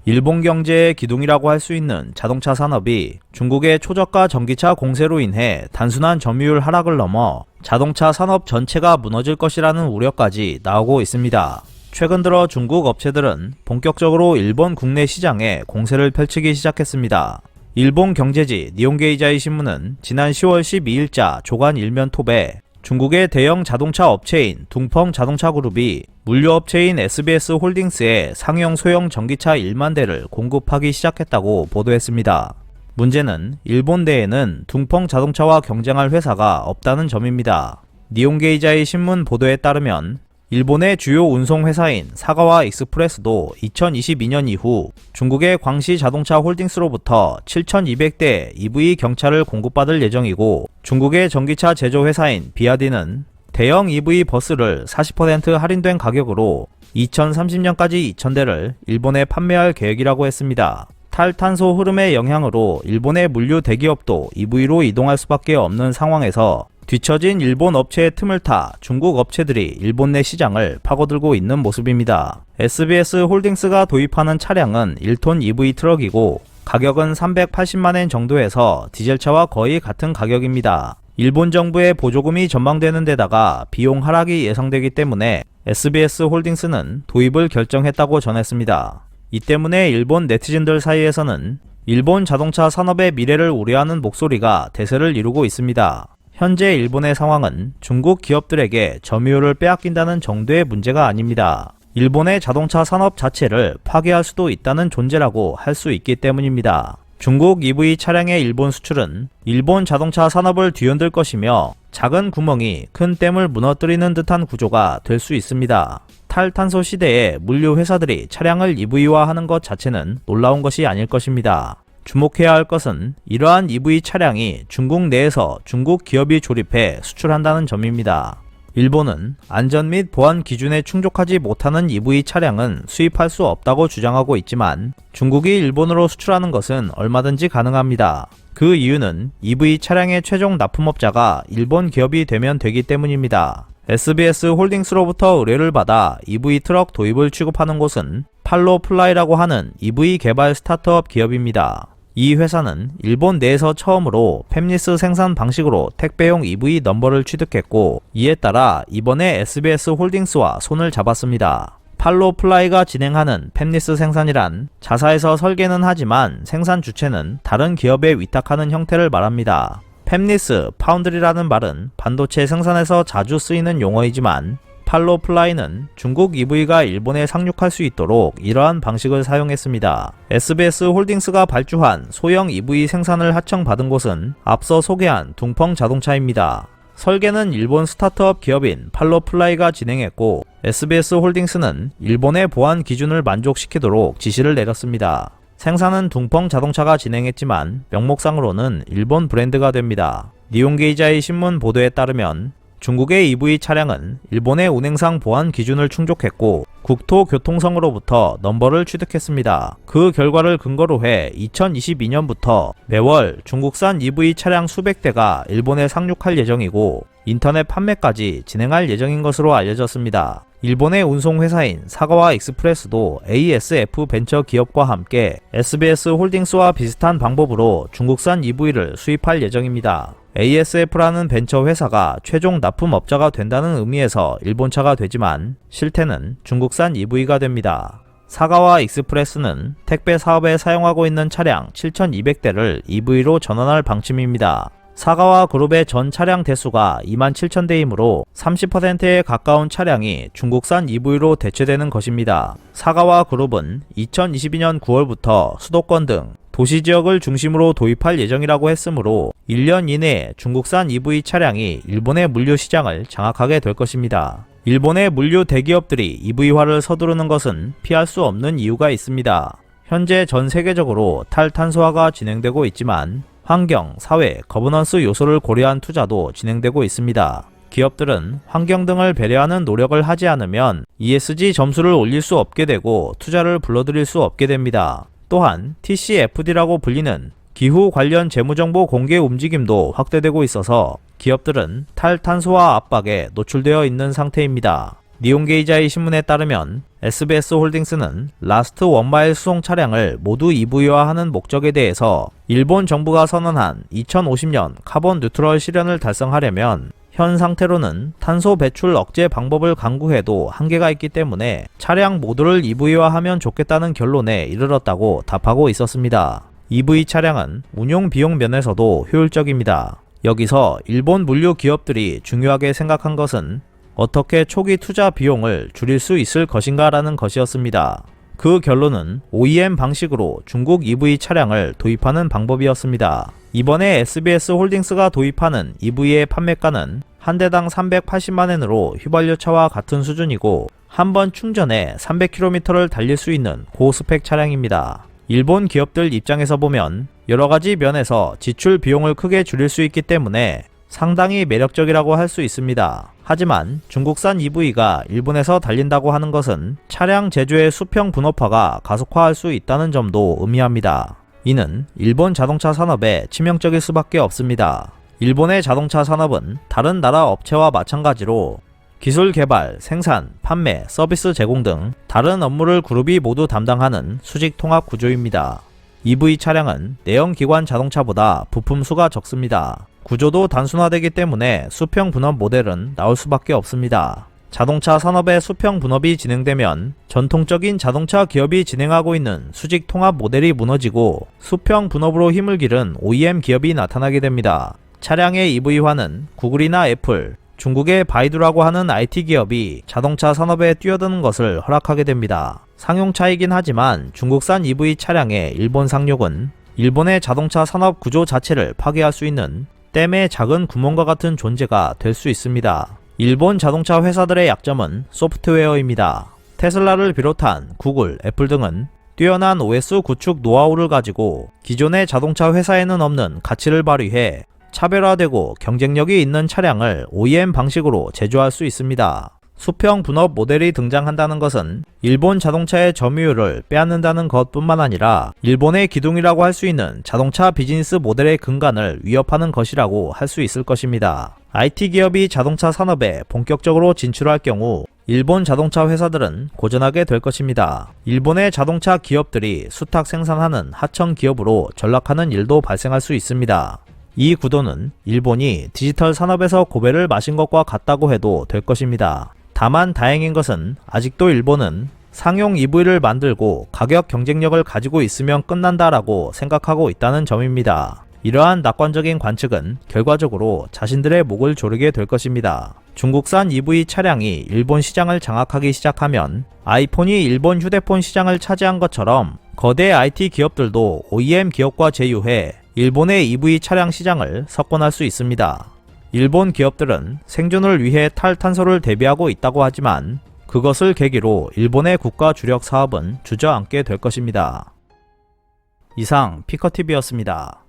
일본 경제의 기둥이라고 할 수 있는 자동차 산업이 중국의 초저가 전기차 공세로 인해 단순한 점유율 하락을 넘어 자동차 산업 전체가 무너질 것이라는 우려까지 나오고 있습니다. 최근 들어 중국 업체들은 본격적으로 일본 국내 시장에 공세를 펼치기 시작했습니다. 일본 경제지 니혼게이자이 신문은 지난 10월 12일자 조간 일면 톱에 중국의 대형 자동차 업체인 둥펑 자동차 그룹이 물류업체인 SBS 홀딩스에 상용 소형 전기차 1만 대를 공급하기 시작했다고 보도했습니다. 문제는 일본 내에는 둥펑 자동차와 경쟁할 회사가 없다는 점입니다. 니혼게이자이 신문 보도에 따르면 일본의 주요 운송회사인 사가와 익스프레스도 2022년 이후 중국의 광시 자동차 홀딩스로부터 7,200대 EV 경차를 공급받을 예정이고, 중국의 전기차 제조회사인 비아디는 대형 EV 버스를 40% 할인된 가격으로 2030년까지 2,000대를 일본에 판매할 계획이라고 했습니다. 탈탄소 흐름의 영향으로 일본의 물류 대기업도 EV로 이동할 수밖에 없는 상황에서 뒤처진 일본 업체의 틈을 타 중국 업체들이 일본 내 시장을 파고들고 있는 모습입니다. SBS 홀딩스가 도입하는 차량은 1톤 EV 트럭이고 가격은 380만엔 정도에서 디젤차와 거의 같은 가격입니다. 일본 정부의 보조금이 전망되는 데다가 비용 하락이 예상되기 때문에 SBS 홀딩스는 도입을 결정했다고 전했습니다. 이 때문에 일본 네티즌들 사이에서는 일본 자동차 산업의 미래를 우려하는 목소리가 대세를 이루고 있습니다. 현재 일본의 상황은 중국 기업들에게 점유율을 빼앗긴다는 정도의 문제가 아닙니다. 일본의 자동차 산업 자체를 파괴할 수도 있다는 존재라고 할 수 있기 때문입니다. 중국 EV 차량의 일본 수출은 일본 자동차 산업을 뒤흔들 것이며 작은 구멍이 큰 댐을 무너뜨리는 듯한 구조가 될 수 있습니다. 탈탄소 시대에 물류 회사들이 차량을 EV화하는 것 자체는 놀라운 것이 아닐 것입니다. 주목해야 할 것은 이러한 EV 차량이 중국 내에서 중국 기업이 조립해 수출한다는 점입니다. 일본은 안전 및 보안 기준에 충족하지 못하는 EV 차량은 수입할 수 없다고 주장하고 있지만 중국이 일본으로 수출하는 것은 얼마든지 가능합니다. 그 이유는 EV 차량의 최종 납품업자가 일본 기업이 되면 되기 때문입니다. SBS 홀딩스로부터 의뢰를 받아 EV 트럭 도입을 취급하는 곳은 팔로플라이라고 하는 EV 개발 스타트업 기업입니다. 이 회사는 일본 내에서 처음으로 팹리스 생산 방식으로 택배용 EV 넘버를 취득했고, 이에 따라 이번에 SBS 홀딩스와 손을 잡았습니다. 팔로플라이가 진행하는 팹리스 생산이란 자사에서 설계는 하지만 생산 주체는 다른 기업에 위탁하는 형태를 말합니다. 팹리스 파운드리라는 말은 반도체 생산에서 자주 쓰이는 용어이지만 팔로플라이는 중국 EV가 일본에 상륙할 수 있도록 이러한 방식을 사용했습니다. SBS 홀딩스가 발주한 소형 EV 생산을 하청받은 곳은 앞서 소개한 둥펑 자동차입니다. 설계는 일본 스타트업 기업인 팔로플라이가 진행했고, SBS 홀딩스는 일본의 보안 기준을 만족시키도록 지시를 내렸습니다. 생산은 둥펑 자동차가 진행했지만 명목상으로는 일본 브랜드가 됩니다. 니혼게이자이 신문 보도에 따르면 중국의 EV 차량은 일본의 운행상 보안 기준을 충족했고 국토교통성으로부터 넘버를 취득했습니다. 그 결과를 근거로 해 2022년부터 매월 중국산 EV 차량 수백 대가 일본에 상륙할 예정이고 인터넷 판매까지 진행할 예정인 것으로 알려졌습니다. 일본의 운송회사인 사가와 익스프레스도 ASF 벤처 기업과 함께 SBS 홀딩스와 비슷한 방법으로 중국산 EV를 수입할 예정입니다. ASF라는 벤처 회사가 최종 납품업자가 된다는 의미에서 일본차가 되지만 실태는 중국산 EV가 됩니다. 사가와 익스프레스는 택배 사업에 사용하고 있는 차량 7,200대를 EV로 전환할 방침입니다. 사가와 그룹의 전 차량 대수가 27,000대이므로 30%에 가까운 차량이 중국산 EV로 대체되는 것입니다. 사가와 그룹은 2022년 9월부터 수도권 등 도시지역을 중심으로 도입할 예정이라고 했으므로 1년 이내에 중국산 EV 차량이 일본의 물류 시장을 장악하게 될 것입니다. 일본의 물류 대기업들이 EV화를 서두르는 것은 피할 수 없는 이유가 있습니다. 현재 전 세계적으로 탈탄소화가 진행되고 있지만 환경, 사회, 거버넌스 요소를 고려한 투자도 진행되고 있습니다. 기업들은 환경 등을 배려하는 노력을 하지 않으면 ESG 점수를 올릴 수 없게 되고 투자를 불러들일 수 없게 됩니다. 또한 TCFD라고 불리는 기후 관련 재무정보 공개 움직임도 확대되고 있어서 기업들은 탈탄소화 압박에 노출되어 있는 상태입니다. 니온게이자의 신문에 따르면 SBS 홀딩스는 라스트 원마일 수송 차량을 모두 EV화하는 목적에 대해서 일본 정부가 선언한 2050년 카본 뉴트럴 실현을 달성하려면 현 상태로는 탄소 배출 억제 방법을 강구해도 한계가 있기 때문에 차량 모두를 EV화하면 좋겠다는 결론에 이르렀다고 답하고 있었습니다. EV 차량은 운용 비용 면에서도 효율적입니다. 여기서 일본 물류 기업들이 중요하게 생각한 것은 어떻게 초기 투자 비용을 줄일 수 있을 것인가 라는 것이었습니다. 그 결론은 OEM 방식으로 중국 EV 차량을 도입하는 방법이었습니다. 이번에 SBS 홀딩스가 도입하는 EV의 판매가는 한 대당 380만엔으로 휘발유차와 같은 수준이고 한 번 충전에 300km를 달릴 수 있는 고스펙 차량입니다. 일본 기업들 입장에서 보면 여러가지 면에서 지출 비용을 크게 줄일 수 있기 때문에 상당히 매력적이라고 할 수 있습니다. 하지만 중국산 EV가 일본에서 달린다고 하는 것은 차량 제조의 수평 분업화가 가속화할 수 있다는 점도 의미합니다. 이는 일본 자동차 산업에 치명적일 수밖에 없습니다. 일본의 자동차 산업은 다른 나라 업체와 마찬가지로 기술 개발, 생산, 판매, 서비스 제공 등 다른 업무를 그룹이 모두 담당하는 수직 통합 구조입니다. EV 차량은 내연기관 자동차보다 부품 수가 적습니다. 구조도 단순화되기 때문에 수평 분업 모델은 나올 수밖에 없습니다. 자동차 산업의 수평 분업이 진행되면 전통적인 자동차 기업이 진행하고 있는 수직 통합 모델이 무너지고 수평 분업으로 힘을 기른 OEM 기업이 나타나게 됩니다. 차량의 EV화는 구글이나 애플, 중국의 바이두라고 하는 IT 기업이 자동차 산업에 뛰어드는 것을 허락하게 됩니다. 상용차이긴 하지만 중국산 EV 차량의 일본 상용은 일본의 자동차 산업 구조 자체를 파괴할 수 있는 댐의 작은 구멍과 같은 존재가 될 수 있습니다. 일본 자동차 회사들의 약점은 소프트웨어입니다. 테슬라를 비롯한 구글, 애플 등은 뛰어난 OS 구축 노하우를 가지고 기존의 자동차 회사에는 없는 가치를 발휘해 차별화되고 경쟁력이 있는 차량을 OEM 방식으로 제조할 수 있습니다. 수평 분업 모델이 등장한다는 것은 일본 자동차의 점유율을 빼앗는다는 것뿐만 아니라 일본의 기둥이라고 할 수 있는 자동차 비즈니스 모델의 근간을 위협하는 것이라고 할 수 있을 것입니다. IT 기업이 자동차 산업에 본격적으로 진출할 경우 일본 자동차 회사들은 고전하게 될 것입니다. 일본의 자동차 기업들이 수탁 생산하는 하청 기업으로 전락하는 일도 발생할 수 있습니다. 이 구도는 일본이 디지털 산업에서 고배를 마신 것과 같다고 해도 될 것입니다. 다만 다행인 것은 아직도 일본은 상용 EV를 만들고 가격 경쟁력을 가지고 있으면 끝난다라고 생각하고 있다는 점입니다. 이러한 낙관적인 관측은 결과적으로 자신들의 목을 조르게 될 것입니다. 중국산 EV 차량이 일본 시장을 장악하기 시작하면 아이폰이 일본 휴대폰 시장을 차지한 것처럼 거대 IT 기업들도 OEM 기업과 제휴해 일본의 EV 차량 시장을 석권할 수 있습니다. 일본 기업들은 생존을 위해 탈탄소를 대비하고 있다고 하지만 그것을 계기로 일본의 국가 주력 사업은 주저앉게 될 것입니다. 이상 피커TV였습니다.